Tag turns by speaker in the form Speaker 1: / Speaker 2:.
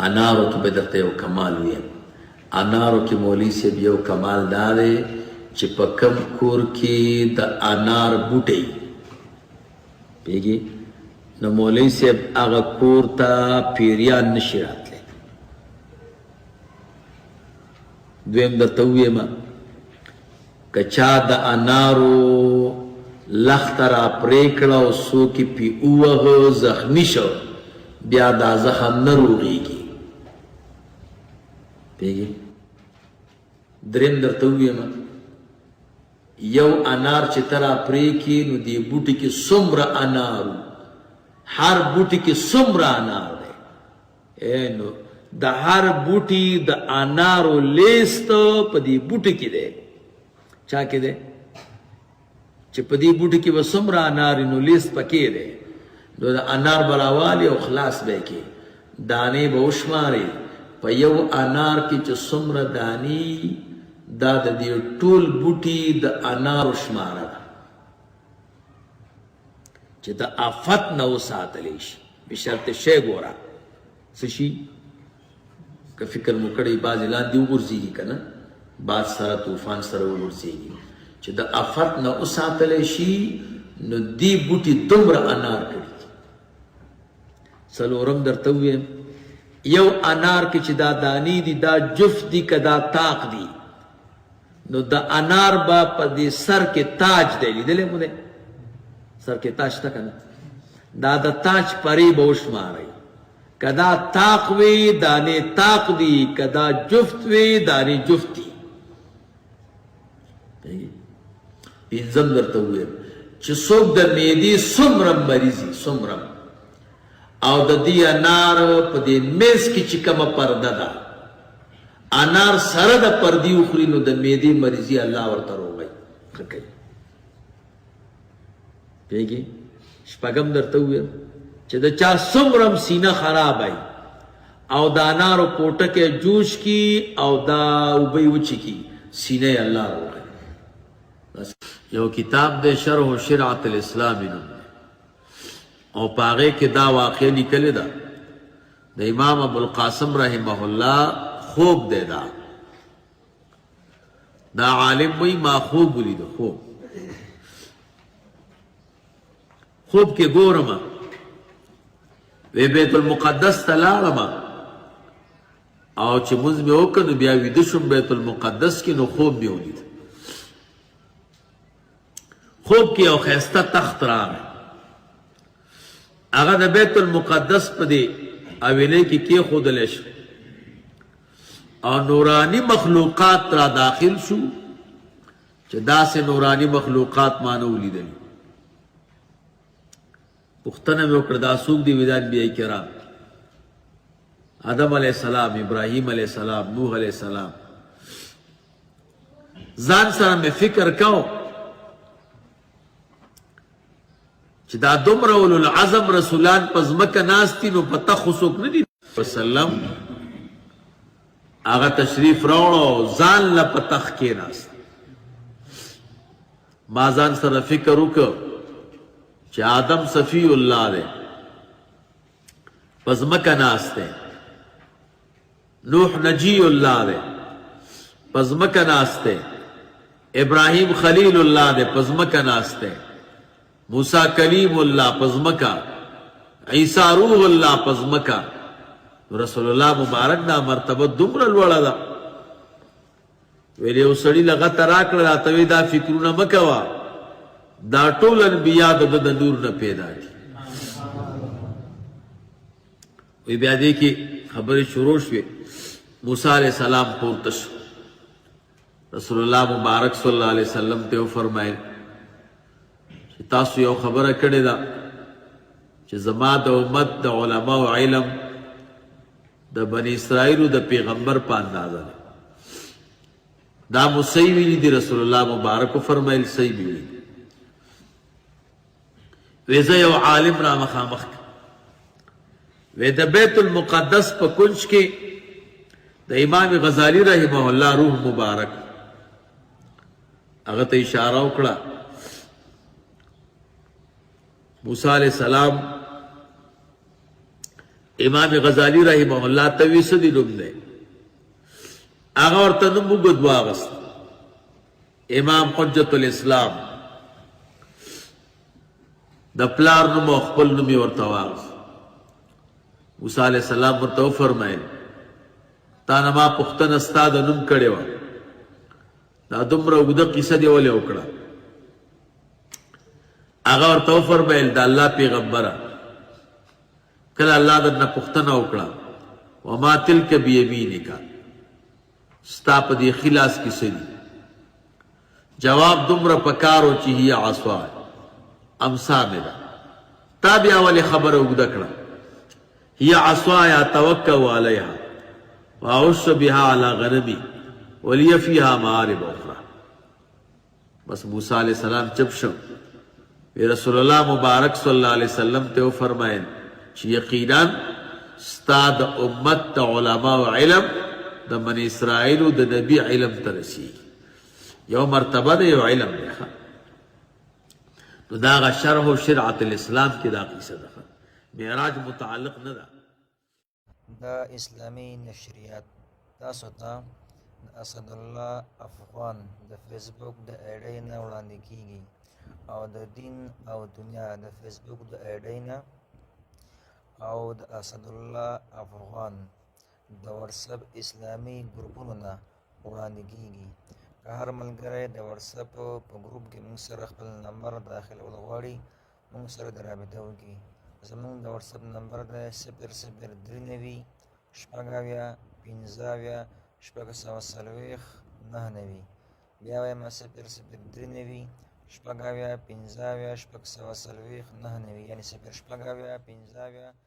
Speaker 1: انارو کې به درته یو کمال ویم. انارو کې مولوي صاحب یو کمال دا دی چې په کم کور کې د انار بوټی پوهېږي نو مولوي صاحب هغه کور ته پیریان نشي راتلی. دویم درته ووایم که چا د انارو لخته را پرې کړه او څوک یې پې ووهه زخمي شو بیا دا زخم نه روغېږي پوهېږي. دریم درته ووایم یو انار چې ته را پرې کړي نو دې بوټي کې څومره انار هر بوټي کې څومره انار دی نو د هر بوټي د انارو لیست په دې بوټي کې دی. چا کې دی چې په دې بوټي کې به څومره انار نو لیست پکې دی نو د انار به راوالي او خلاص به یې کړي دانې به وشماري په یو انار کې چې څومره دانې دا د دې ټول بوټي د انارو شماره ده چې د آفت نه وساتلی شي بشرط شی ګوره څه شي که فکر مو کړی بعضې لاندې وغورځېږي که نه باد سره طوفان سره وغورځېږي چې د آفت نه وساتلی شي نو دې بوټي دومره انار کړي. څلورم درته ووایم یو انار کې چې دا دانې دي دا جفت دي که دا طاق دي نو د انار به په دې سر کې تاج دی لیدلی مو دی سر کې تاج شته که نه دا د تاج پرې به وشمارئ که دا طاق وي دانې طاق دي که دا جفت وي دانې جفت دي. پنځم درته ووایم چې څوک د معدې څومره مریضي څومره او د دې انار په دې میز کې چې کومه پرده ده انار سره د پردې وخوري نو د معدې مریضي الله ورته روغی ښه کوي پوهېږي. شپږم درته ووایم چې د چا څومره سینه خرابی او د انارو پوټکی جوش کی او دا اوبه یې وچکي سینه یې الله روغی. یو کتاب دی شرح شرعة الاسلام نوم او په هغې کې دا واقع لیکلې ده د امام ابوالقاسم رحمه الله خوب دی دا عالم وی ما خوب ولیده خوب کې ګورم وی بیت المقدس ته لاړم او چې مونځ مې وکړ نو بیا ویده شوم بیت المقدس کې نو خوب مې ولید. خوب کې یو ښایسته تخت راغی هغه د بیت المقدس په دې اویلۍ کې کېښودلی شو او نورانی مخلوقات را داخل شو چې داسې نورانی مخلوقات ما نه ولیدلي. پوښتنه مې وکړه دا څوک دي؟ وی دا انبیاء کرام آدم علیه السلام ابراهیم علیه السلام نوح علیه السلام. ځان سره مې فکر کوم چې دا دومره اولوالعزم رسولان په ځمکه ناست دي نو په تخ خو څوک نه دي وسلم هغه تشریف راوړو ځان له په تخ کېناست. ما ځان سره فکر وکړ چې آدم صفی الله دی په ځمکه ناست دی نوح نجی الله دی په ځمکه ناست دی ابراهیم خلیل الله دی په ځمکه ناست دی موسی کلیم الله په ځمکه عیسی روح الله په ځمکه رسول الله مبارک دا مرتبه دومره لوړه ده ویل یو سړي لغته راکړه راته وی دا فکرونه مه کوه دا ټول انبیا د نور نه پیدا دي. وی بیا دې کې خبرې شروع شوې موسی علیه السلام پورته شو رسول الله مبارک صلی الله علیه وسلم ته وفرمایل چې تاسو یو خبره کړې ده چې زما د امت د علماء علم د بنی اسرائیلو د پیغمبر په اندازه ده دا مو صحیح ویلي دي. رسول الله مبارک فرمایل صحیح ویلي. وی زه یو عالم را مخامخ وی د بیت المقدس په کنج کې د امام غزالی رحمه الله روح مبارک هغه ته اشاره وکړه موسی علیہ السلام امام غزالی رحمه الله توی سدی نوم دی هغه ورته نوم وګد واغست امام حجت الاسلام د پلار نوم او خپل نوم یې ورته واغست موسی علیہ السلام ورته وفرمایل تا نه ما پوښتنه ستا د نوم کړې وه دا دومره اوږده کیسه دې ولې وکړه هغه ورته وفرمایل د الله پیغمبره کله الله درنه پوښتنه وکړه وما تلک بیمینک ستا په دې ښي لاس کې څه دي جواب دومره پکارو چې هي عصا امسا مې ده تا بیا ولې خبره اوږده کړه هي عصایا توکل علیها واعش بها علی غنمی ولی فیها معارب اخرى بس موسی علیہ السلام چپ شو رسول الله مبارک صلی الله علیه وسلم ته فرمایل چې یقینا ستا د امت د علما او علم د بنی اسرائیل د نبی علم ته رسیږي یو مرتبه د یو علم دی نو دا هغه شرح و شرعت الاسلام کې دا قصه ده معراج متعلق نه ده
Speaker 2: دا اسلامی نشریات تاسو ته اسد الله افغان د فیسبوک د ایډۍ نه وړاندې کیږي او د دین او دنیا د فیسبوک د ایډۍ نه او د اسد الله افغان د واتساپ اسلامی ګروپونو نه وړاندې کیږي که هر ملګری د واتساپ په ګروپ کې موږ سره خپل نمبر داخلول غواړي موږ سره د رابطه وکړي زموږ د واتساپ نمبر دی 0093 شپږ 50 640 بیا وایم 0093 شپږ 50 640 یعنی 0 شپږ 50